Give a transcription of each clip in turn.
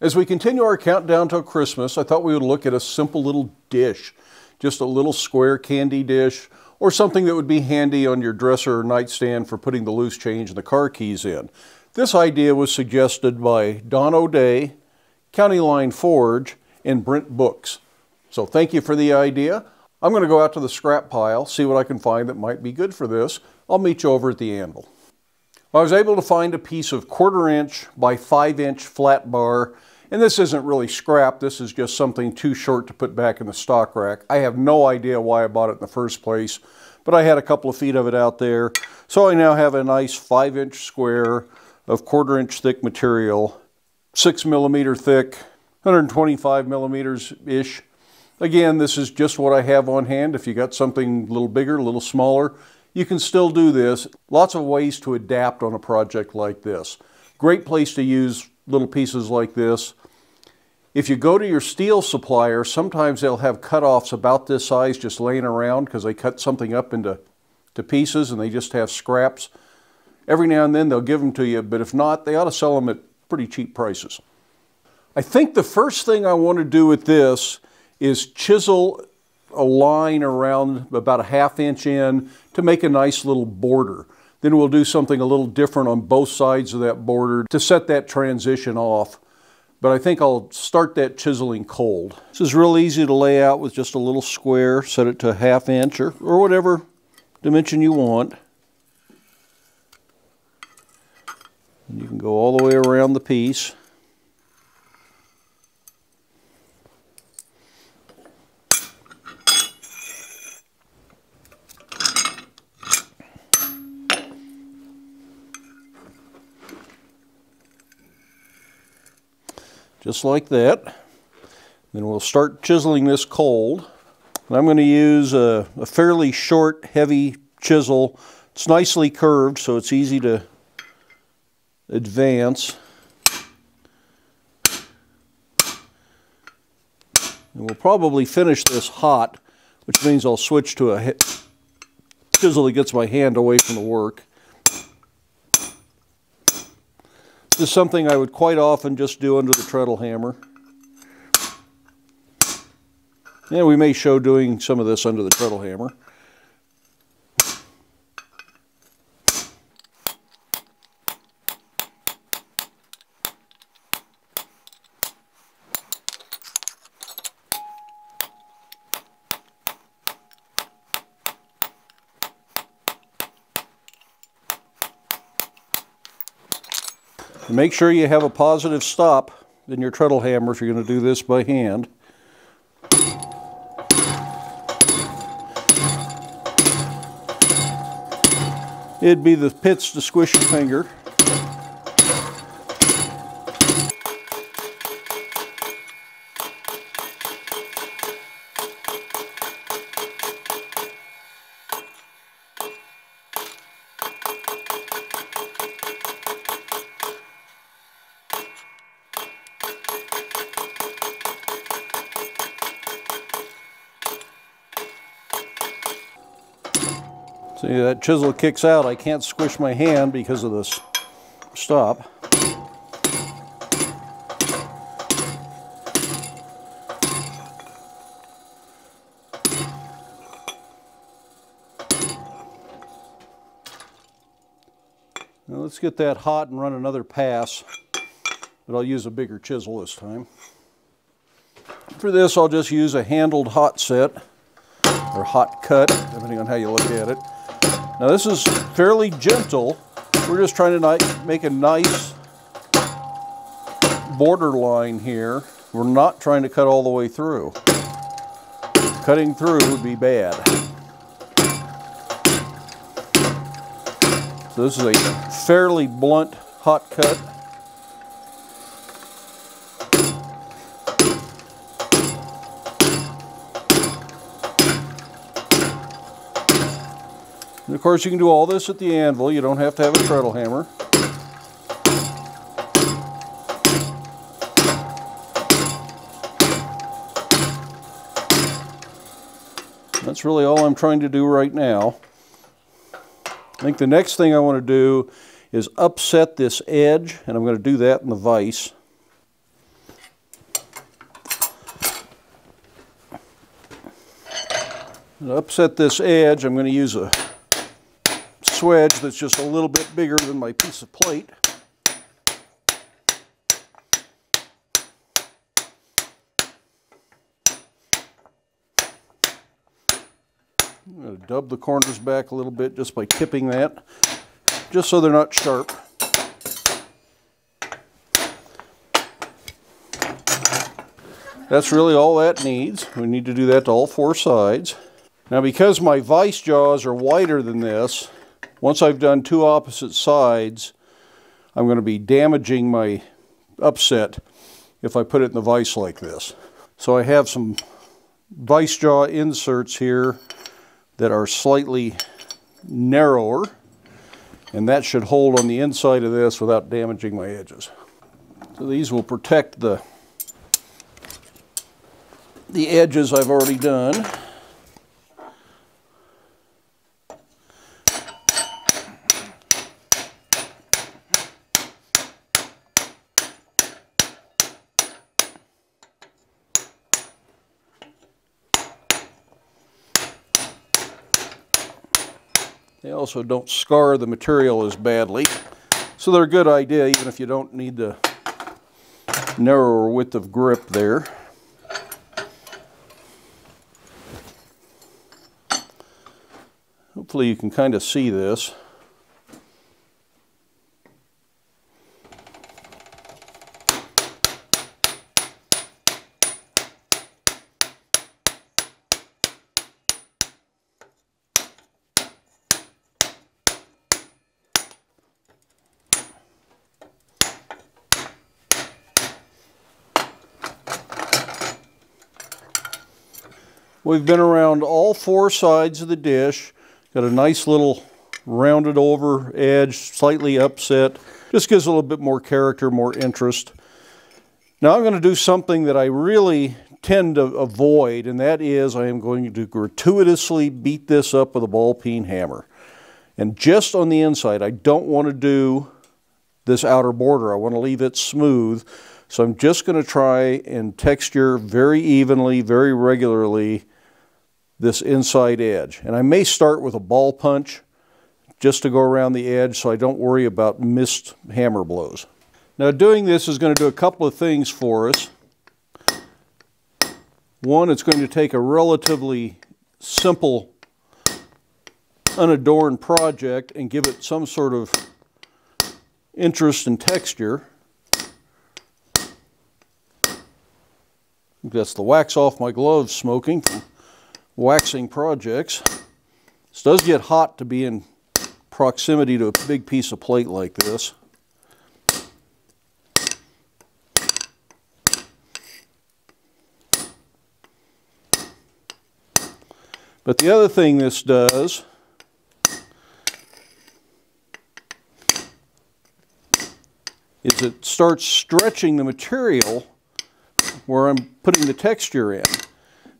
As we continue our countdown till Christmas, I thought we would look at a simple little dish, just a little square candy dish, or something that would be handy on your dresser or nightstand for putting the loose change and the car keys in. This idea was suggested by Don O'Day, County Line Forge, and Brent Books. So thank you for the idea. I'm going to go out to the scrap pile, see what I can find that might be good for this. I'll meet you over at the anvil. I was able to find a piece of 1/4 inch by 5 inch flat bar, and this isn't really scrap, this is just something too short to put back in the stock rack. I have no idea why I bought it in the first place, but I had a couple of feet of it out there. So I now have a nice 5 inch square of 1/4 inch thick material, 6 millimeter thick, 125 millimeters-ish. Again, this is just what I have on hand. If you got something a little bigger, a little smaller, you can still do this. Lots of ways to adapt on a project like this. Great place to use little pieces like this. If you go to your steel supplier, sometimes they'll have cutoffs about this size just laying around because they cut something up into pieces and they just have scraps. Every now and then they'll give them to you, but if not, they ought to sell them at pretty cheap prices. I think the first thing I want to do with this is chisel a line around about a 1/2 inch in to make a nice little border. Then we'll do something a little different on both sides of that border to set that transition off. But I think I'll start that chiseling cold. This is real easy to lay out with just a little square. Set it to a 1/2 inch or whatever dimension you want. And you can go all the way around the piece. Just like that. Then we'll start chiseling this cold. And I'm going to use a fairly short, heavy chisel. It's nicely curved, so it's easy to advance. And we'll probably finish this hot, which means I'll switch to a chisel that gets my hand away from the work. This is something I would quite often just do under the treadle hammer. And we may show doing some of this under the treadle hammer. And make sure you have a positive stop in your treadle hammer if you're going to do this by hand. It'd be the pits to squish your finger. See, that chisel kicks out. I can't squish my hand because of this stop. Now let's get that hot and run another pass, but I'll use a bigger chisel this time. For this, I'll just use a handled hot set, or hot cut, depending on how you look at it. Now this is fairly gentle. We're just trying to make a nice border line here. We're not trying to cut all the way through. Cutting through would be bad. So this is a fairly blunt hot cut. And of course you can do all this at the anvil. You don't have to have a treadle hammer. That's really all I'm trying to do right now. I think the next thing I want to do is upset this edge, and I'm going to do that in the vise. To upset this edge, I'm going to use a swedge that's just a little bit bigger than my piece of plate. I'm going to dub the corners back a little bit just by tipping that, just so they're not sharp. That's really all that needs. We need to do that to all four sides. Now, because my vise jaws are wider than this, once I've done two opposite sides, I'm going to be damaging my upset if I put it in the vise like this. So I have some vise jaw inserts here that are slightly narrower, and that should hold on the inside of this without damaging my edges. So these will protect the edges I've already done. They also don't scar the material as badly, so they're a good idea even if you don't need the narrower width of grip there. Hopefully you can kind of see this. We've been around all four sides of the dish. Got a nice little rounded over edge, slightly upset. Just gives a little bit more character, more interest. Now I'm going to do something that I really tend to avoid, and that is I am going to gratuitously beat this up with a ball peen hammer. And just on the inside, I don't want to do this outer border. I want to leave it smooth. So I'm just going to try and texture very evenly, very regularly, this inside edge. And I may start with a ball punch just to go around the edge so I don't worry about missed hammer blows. Now doing this is going to do a couple of things for us. One, it's going to take a relatively simple, unadorned project and give it some sort of interest and texture. I think that's the wax off my gloves smoking from waxing projects. This does get hot to be in proximity to a big piece of plate like this. But the other thing this does is it starts stretching the material where I'm putting the texture in.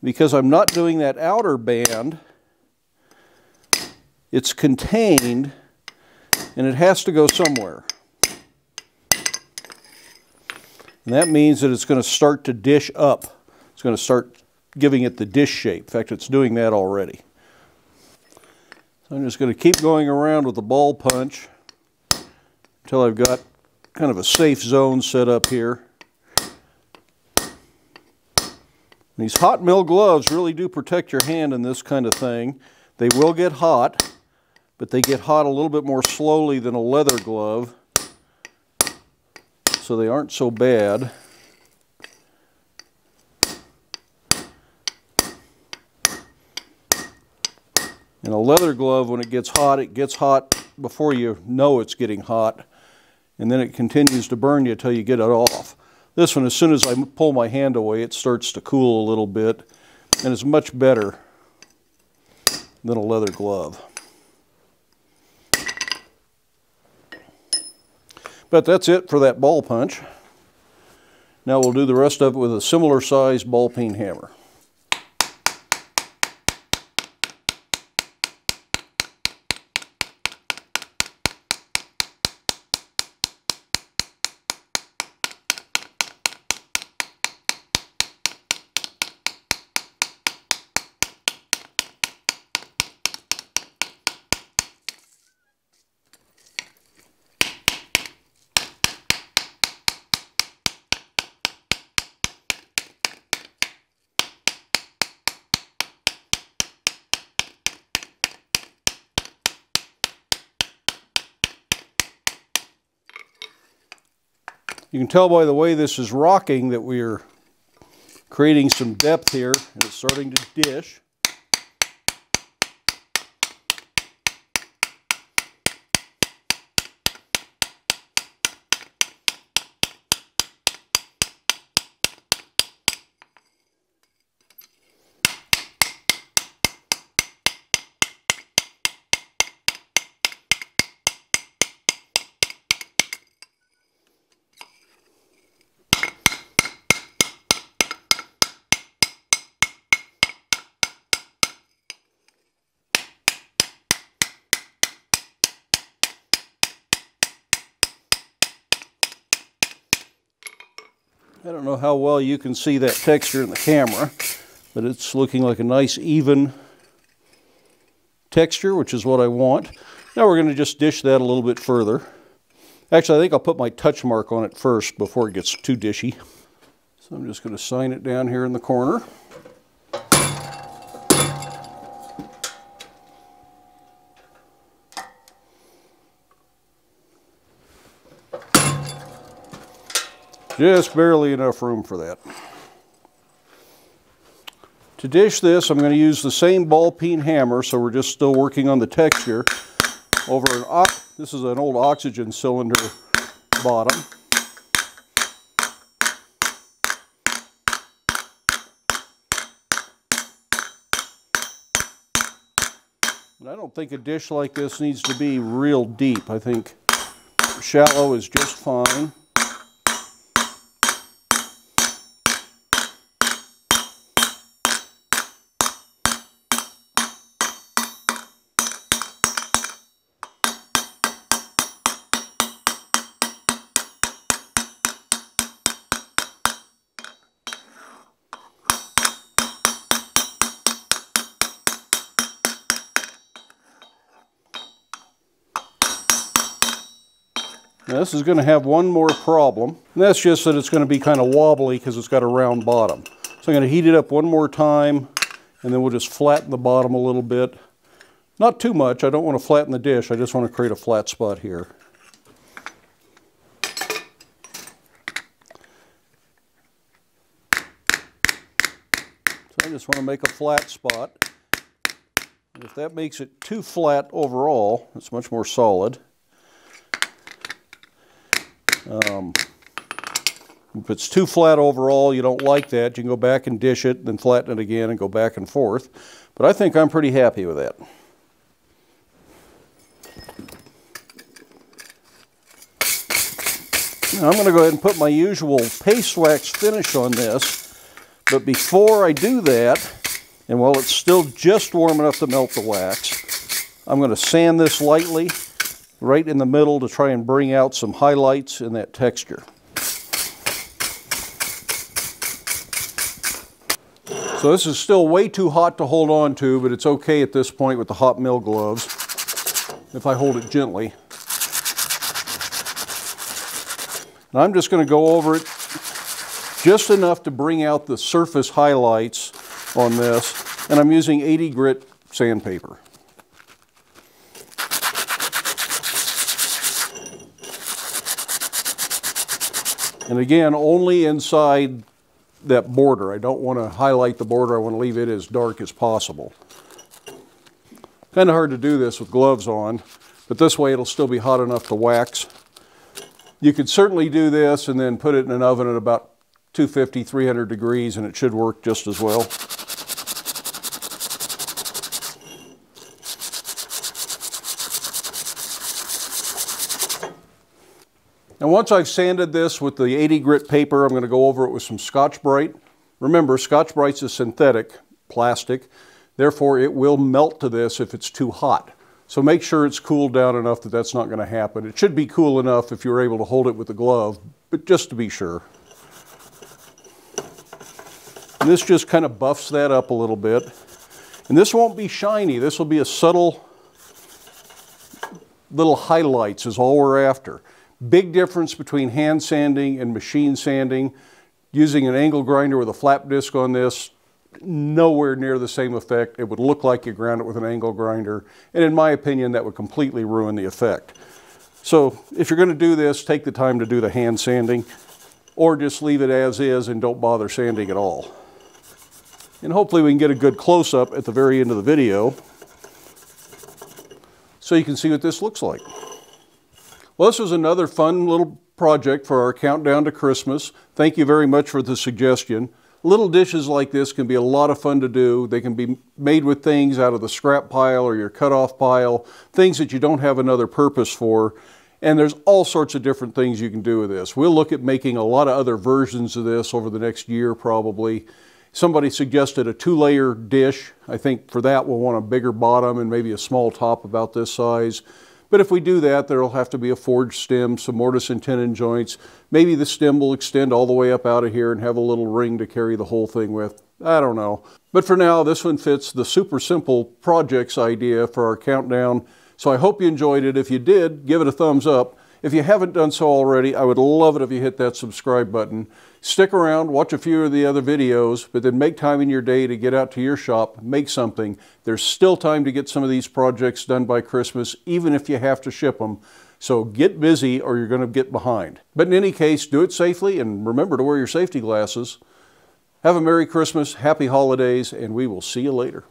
Because I'm not doing that outer band, it's contained and it has to go somewhere. And that means that it's going to start to dish up. It's going to start giving it the dish shape. In fact, it's doing that already. So I'm just going to keep going around with the ball punch until I've got kind of a safe zone set up here. These hot mill gloves really do protect your hand in this kind of thing. They will get hot, but they get hot a little bit more slowly than a leather glove, so they aren't so bad. In a leather glove, when it gets hot before you know it's getting hot, and then it continues to burn you until you get it off. This one, as soon as I pull my hand away, it starts to cool a little bit, and it's much better than a leather glove. But that's it for that ball punch. Now we'll do the rest of it with a similar size ball peen hammer. You can tell by the way this is rocking that we are creating some depth here, and it's starting to dish. I don't know how well you can see that texture in the camera, but it's looking like a nice even texture, which is what I want. Now we're going to just dish that a little bit further. Actually, I think I'll put my touch mark on it first before it gets too dishy. So I'm just going to sign it down here in the corner. Just barely enough room for that. To dish this, I'm going to use the same ball peen hammer, so we're just still working on the texture over this is an old oxygen cylinder bottom. And I don't think a dish like this needs to be real deep. I think shallow is just fine. Now this is going to have one more problem, and that's just that it's going to be kind of wobbly because it's got a round bottom. So I'm going to heat it up one more time, and then we'll just flatten the bottom a little bit. Not too much. I don't want to flatten the dish. I just want to create a flat spot here. So I just want to make a flat spot. And if that makes it too flat overall, it's much more solid. If it's too flat overall, you don't like that, you can go back and dish it, then flatten it again and go back and forth. But I think I'm pretty happy with that. Now I'm going to go ahead and put my usual paste wax finish on this. But before I do that, and while it's still just warm enough to melt the wax, I'm going to sand this lightly right in the middle to try and bring out some highlights in that texture. So this is still way too hot to hold on to, but it's okay at this point with the hot mill gloves if I hold it gently. And I'm just going to go over it just enough to bring out the surface highlights on this, and I'm using 80 grit sandpaper. And again, only inside that border. I don't want to highlight the border. I want to leave it as dark as possible. Kind of hard to do this with gloves on, but this way it'll still be hot enough to wax. You could certainly do this and then put it in an oven at about 250, 300 degrees, and it should work just as well. And once I've sanded this with the 80 grit paper, I'm going to go over it with some Scotch-Brite. Remember, Scotch-Brite's a synthetic plastic, therefore it will melt to this if it's too hot. So make sure it's cooled down enough that that's not going to happen. It should be cool enough if you're able to hold it with the glove, but just to be sure. And this just kind of buffs that up a little bit. And this won't be shiny. This will be a subtle little highlights is all we're after. Big difference between hand sanding and machine sanding. Using an angle grinder with a flap disc on this, nowhere near the same effect. It would look like you ground it with an angle grinder, and in my opinion, that would completely ruin the effect. So if you're going to do this, take the time to do the hand sanding, or just leave it as is and don't bother sanding at all. And hopefully we can get a good close-up at the very end of the video so you can see what this looks like. Well, this was another fun little project for our countdown to Christmas. Thank you very much for the suggestion. Little dishes like this can be a lot of fun to do. They can be made with things out of the scrap pile or your cutoff pile, things that you don't have another purpose for. And there's all sorts of different things you can do with this. We'll look at making a lot of other versions of this over the next year probably. Somebody suggested a 2-layer dish. I think for that we'll want a bigger bottom and maybe a small top about this size. But if we do that, there'll have to be a forged stem, some mortise and tenon joints. Maybe the stem will extend all the way up out of here and have a little ring to carry the whole thing with. I don't know. But for now, this one fits the super simple projects idea for our countdown. So I hope you enjoyed it. If you did, give it a thumbs up. If you haven't done so already, I would love it if you hit that subscribe button. Stick around, watch a few of the other videos, but then make time in your day to get out to your shop, make something. There's still time to get some of these projects done by Christmas, even if you have to ship them. So get busy or you're going to get behind. But in any case, do it safely and remember to wear your safety glasses. Have a Merry Christmas, Happy Holidays, and we will see you later.